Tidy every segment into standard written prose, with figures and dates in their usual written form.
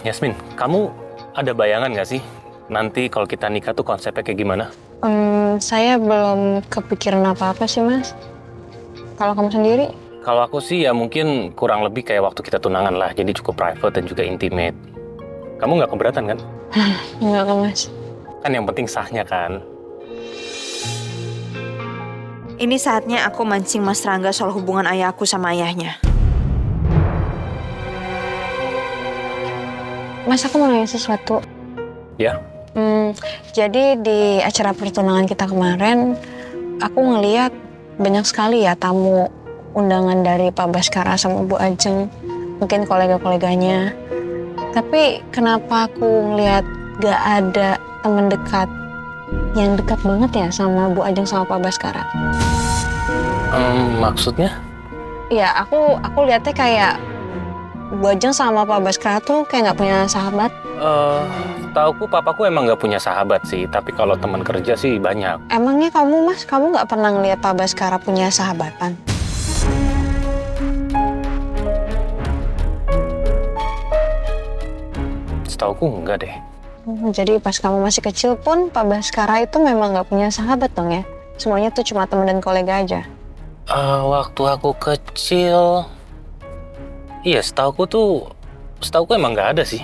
Yasmin, kamu ada bayangan nggak sih nanti kalau kita nikah tuh konsepnya kayak gimana? Saya belum kepikiran apa-apa sih, Mas. Kalau kamu sendiri? Kalau aku sih ya mungkin kurang lebih kayak waktu kita tunangan lah, jadi cukup private dan juga intimate. Kamu nggak keberatan kan? Enggak kok, Mas. Kan yang penting sahnya kan? Ini saatnya aku mancing Mas Rangga soal hubungan ayahku sama ayahnya. Mas, aku mau nanya sesuatu. Ya? Jadi di acara pertunangan kita kemarin, aku ngeliat banyak sekali ya tamu undangan dari Pak Baskara sama Bu Ajeng. Mungkin kolega-koleganya. Tapi kenapa aku ngeliat gak ada temen dekat yang dekat banget ya sama Bu Ajeng sama Pak Baskara? Maksudnya? Ya, aku lihatnya kayak Bu Ajeng sama Pak Baskara tuh kayak nggak punya sahabat. Tauku papaku emang nggak punya sahabat sih, tapi kalau teman kerja sih banyak. Emangnya kamu, Mas, kamu nggak pernah ngelihat Pak Baskara punya sahabatan? Setauku enggak deh. Jadi pas kamu masih kecil pun Pak Baskara itu memang nggak punya sahabat dong ya? Semuanya tuh cuma teman dan kolega aja. Waktu aku kecil, iya setauku emang nggak ada sih.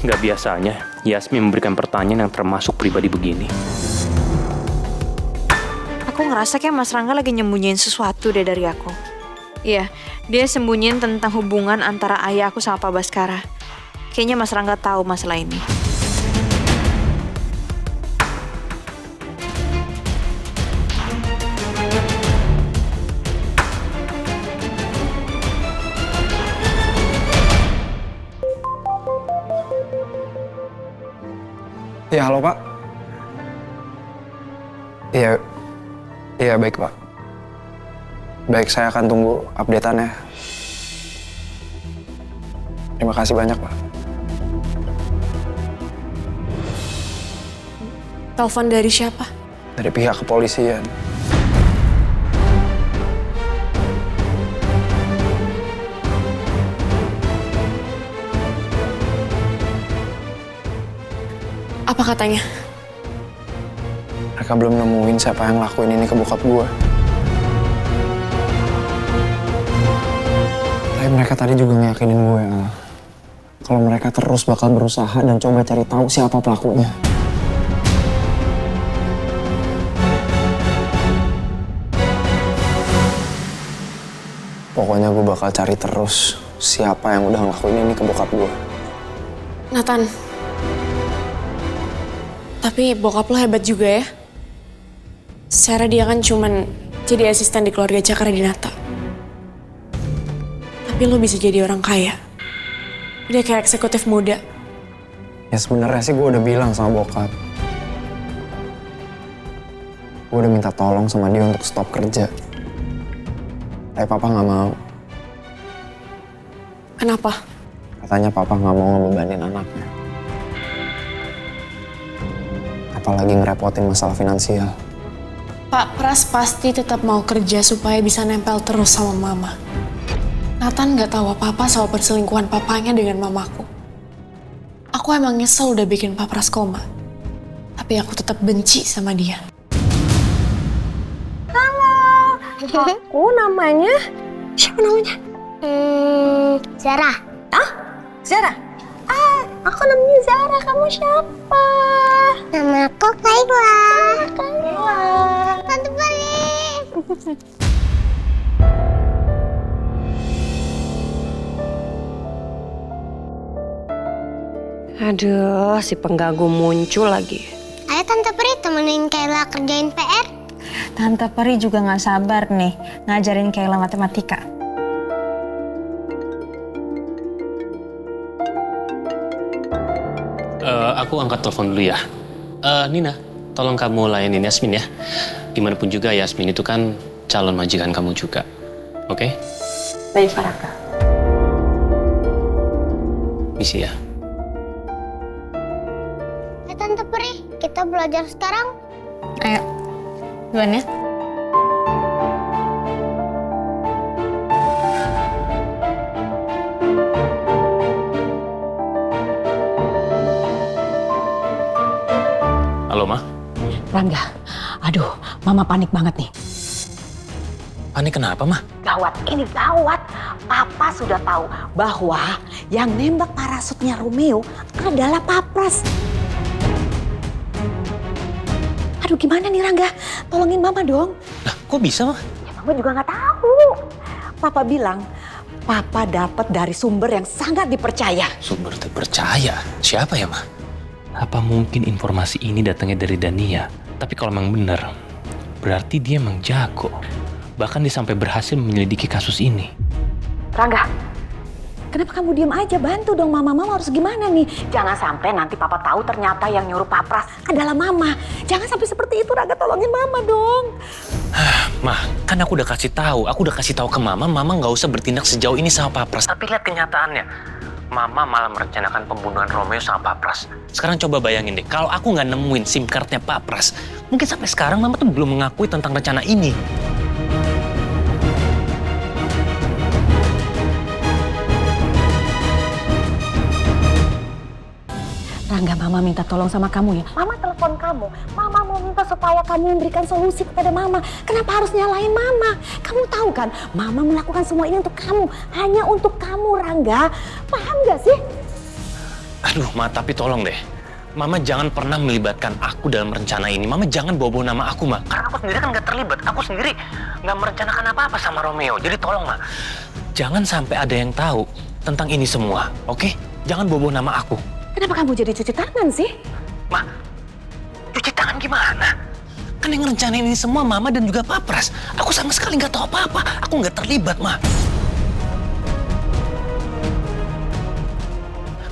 Nggak biasanya Yasmin memberikan pertanyaan yang termasuk pribadi begini. Aku ngerasa kayak Mas Rangga lagi nyembunyiin sesuatu deh dari aku. Iya, dia sembunyiin tentang hubungan antara ayah aku sama Pak Baskara. Kayaknya Mas Rangga tahu masalah ini. Ya, halo Pak. Iya baik Pak. Baik, saya akan tunggu update-annya. Terima kasih banyak Pak. Telepon dari siapa? Dari pihak kepolisian. Apa katanya? Mereka belum nemuin siapa yang lakuin ini ke bokap gue. Tapi mereka tadi juga ngeyakinin gue kalau mereka terus bakal berusaha dan coba cari tahu siapa pelakunya. Pokoknya gue bakal cari terus siapa yang udah ngelakuin ini ke bokap gue. Nathan. Tapi bokap lo hebat juga ya. Secara dia kan cuman jadi asisten di keluarga Cakradinata. Tapi lo bisa jadi orang kaya. Dia kayak eksekutif muda. Ya sebenarnya sih gue udah bilang sama bokap. Gue udah minta tolong sama dia untuk stop kerja. Tapi papa nggak mau. Kenapa? Katanya papa nggak mau ngebebanin anaknya. Apalagi ngerepotin masalah finansial. Pak Pras pasti tetap mau kerja supaya bisa nempel terus sama mama. Nathan nggak tahu apa-apa soal perselingkuhan papanya dengan mamaku. Aku emang nyesel udah bikin Pak Pras koma. Tapi aku tetap benci sama dia. Aku namanya? Siapa namanya? Zara. Zara. Aku namanya Zara. Kamu siapa? Nama aku Kayla. Tante Peri. Aduh, si pengganggu muncul lagi. Ayo Tante Peri temenin Kayla kerjain PR. Tante Peri juga nggak sabar nih ngajarin Kayla matematika. Aku angkat telepon dulu ya. Nina, tolong kamu layanin Yasmin ya. Gimana pun juga Yasmin itu kan calon majikan kamu juga. Oke? Baik, Pak Raka. Misi ya. Tante Peri, kita belajar sekarang. Ayo, duluan ya. Halo, Ma. Rangga, aduh, Mama panik banget nih. Panik kenapa, Ma? Gawat, ini gawat. Papa sudah tahu bahwa yang nembak parasutnya Romeo adalah Papras. Aduh, gimana nih Rangga? Tolongin Mama dong. Lah, kok bisa, Ma? Ya, Mama juga nggak tahu. Papa bilang, Papa dapat dari sumber yang sangat dipercaya. Sumber terpercaya? Siapa ya, Ma? Apa mungkin informasi ini datangnya dari Dania? Tapi kalau memang benar, berarti dia emang jago. Bahkan dia sampai berhasil menyelidiki kasus ini. Rangga, kenapa kamu diam aja? Bantu dong Mama. Mama harus gimana nih? Jangan sampai nanti Papa tahu ternyata yang nyuruh Papras adalah Mama. Jangan sampai seperti itu, Rangga. Tolongin Mama dong. Ma, kan aku udah kasih tahu. Aku udah kasih tahu ke Mama nggak usah bertindak sejauh ini sama Papras. Tapi lihat kenyataannya. Mama malah merencanakan pembunuhan Romeo sama Papras. Sekarang coba bayangin deh, kalau aku nggak nemuin SIM cardnya Papras, mungkin sampai sekarang Mama tuh belum mengakui tentang rencana ini. Rangga, Mama minta tolong sama kamu ya. Mama telepon kamu. Mama mau minta supaya kamu memberikan solusi kepada Mama. Kenapa harus nyalain Mama? Kamu tahu kan, Mama melakukan semua ini untuk kamu. Hanya untuk kamu, Rangga. Paham gak sih? Aduh, Ma, tapi tolong deh. Mama jangan pernah melibatkan aku dalam rencana ini. Mama jangan bawa-bawa nama aku, Ma. Karena aku sendiri kan nggak terlibat. Aku sendiri nggak merencanakan apa-apa sama Romeo. Jadi tolong, Ma. Jangan sampai ada yang tahu tentang ini semua, oke? Jangan bawa-bawa nama aku. Kenapa kamu jadi cuci tangan sih? Ma, cuci tangan gimana? Kan yang rencanain ini semua Mama dan juga Papras. Aku sama sekali nggak tahu apa-apa. Aku nggak terlibat, Ma.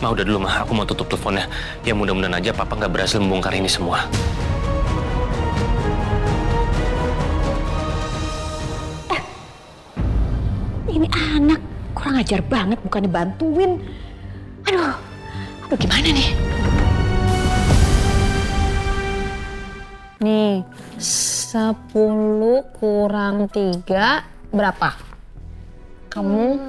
Ma, udah dulu, Ma. Aku mau tutup teleponnya. Ya mudah-mudahan aja Papa nggak berhasil membongkar ini semua. Ini anak kurang ajar banget, bukannya bantuin. Aduh gimana nih? Nih, 10 kurang 3 berapa? Kamu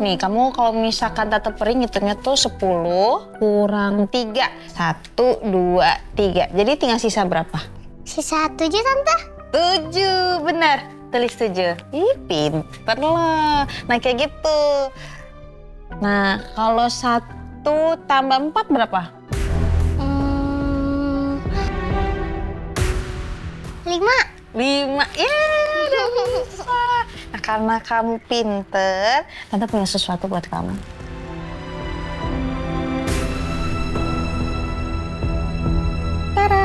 kalau misalkan Tante Peri ngitungnya tuh 10 kurang 3. 1, 2, 3. Jadi tinggal sisa berapa? Sisa 7, Tante. 7, benar. Tulis 7. Ih, pinter loh. Nah, kayak gitu. Nah, kalau 1 tambah 4 berapa? 5. 5. Ya, udah bisa. Nah, karena kamu pinter, Tante punya sesuatu buat kamu. Tada!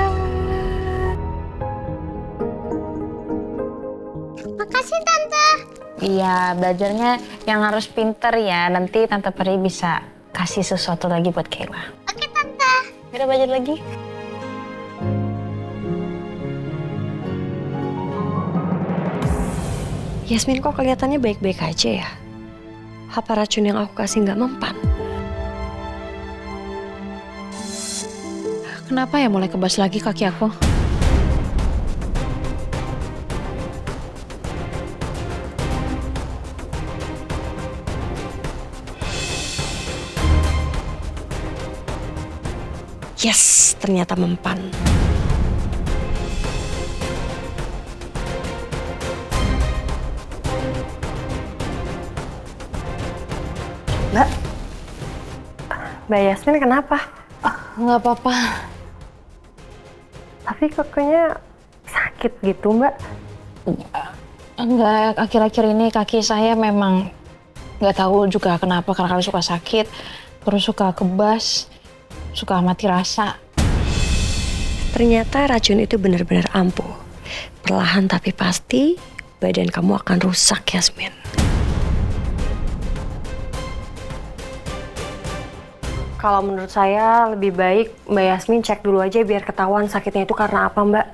Makasih, Tante. Iya, belajarnya yang harus pinter ya. Nanti Tante Peri bisa kasih sesuatu lagi buat Kayla. Oke, Tante. Kita belajar lagi. Yasmin kok kelihatannya baik-baik aja ya? Apa racun yang aku kasih nggak mempan? Kenapa ya mulai kebas lagi kaki aku? Yes, ternyata mempan. Mbak Yasmin kenapa? Nggak apa-apa. Tapi kakinya sakit gitu, Mbak. Enggak, akhir-akhir ini kaki saya memang nggak tahu juga kenapa, karena suka sakit, terus suka kebas, suka mati rasa. Ternyata racun itu benar-benar ampuh. Perlahan tapi pasti badan kamu akan rusak, Yasmin. Kalau menurut saya lebih baik Mbak Yasmin cek dulu aja biar ketahuan sakitnya itu karena apa, Mbak.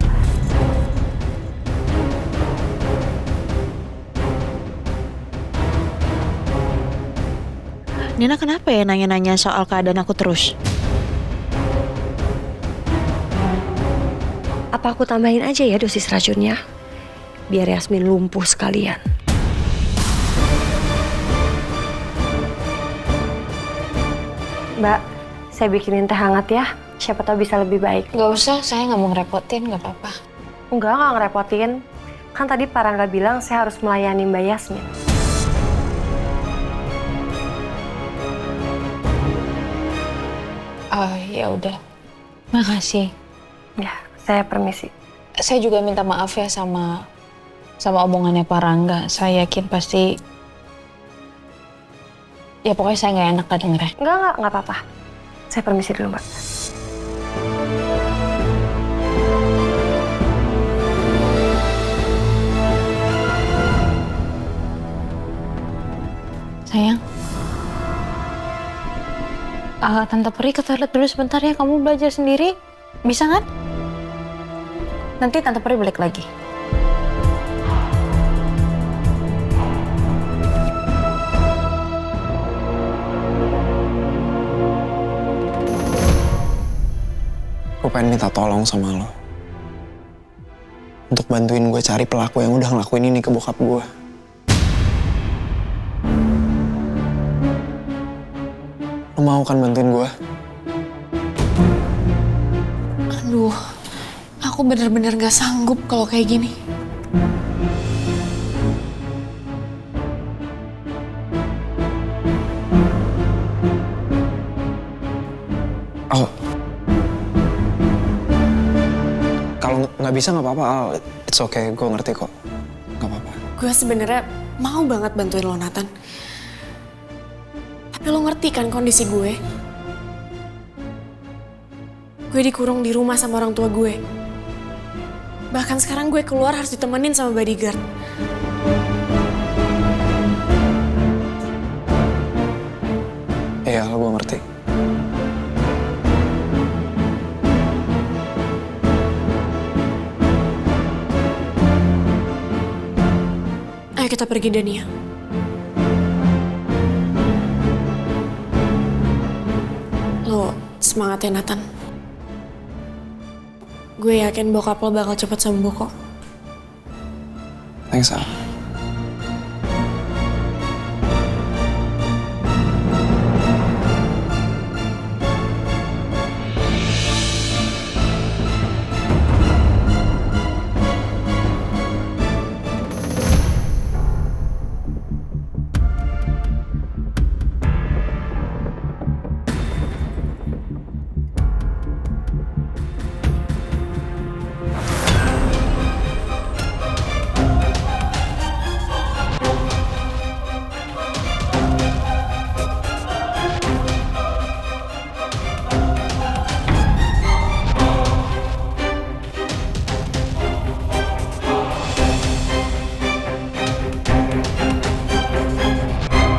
Nina kenapa ya nanya-nanya soal keadaan aku terus? Apa aku tambahin aja ya dosis racunnya? Biar Yasmin lumpuh sekalian. Mbak, saya bikinin teh hangat ya. Siapa tahu bisa lebih baik. Gak usah, saya nggak mau ngerepotin, nggak apa-apa. Enggak ngerepotin. Kan tadi Pak Rangga bilang saya harus melayani Mbak Yasmin. Oh, ya udah. Makasih. Ya, saya permisi. Saya juga minta maaf ya sama omongannya Pak Rangga. Saya yakin pasti ya pokoknya saya nggak enak dengernya. Enggak apa-apa. Saya permisi dulu, Mbak. Sayang. Tante Peri ke toilet dulu sebentar ya. Kamu belajar sendiri. Bisa kan? Nanti Tante Peri balik lagi. Gue pengen minta tolong sama lo. Untuk bantuin gue cari pelaku yang udah ngelakuin ini ke bokap gue. Lo mau kan bantuin gue? Aduh, aku bener-bener gak sanggup kalau kayak gini. Al, kalau nggak bisa nggak apa-apa, Al. It's okay, gue ngerti kok. Nggak apa-apa. Gue sebenarnya mau banget bantuin lo, Nathan. Tapi lo ngerti kan kondisi gue? Gue dikurung di rumah sama orang tua gue. Bahkan sekarang gue keluar harus ditemenin sama bodyguard. Iya, gue ngerti. Ayo kita pergi, Dania. Lo semangat ya, Nathan. Gue yakin bokap lo bakal cepet sembuh kok. Thanks, Al.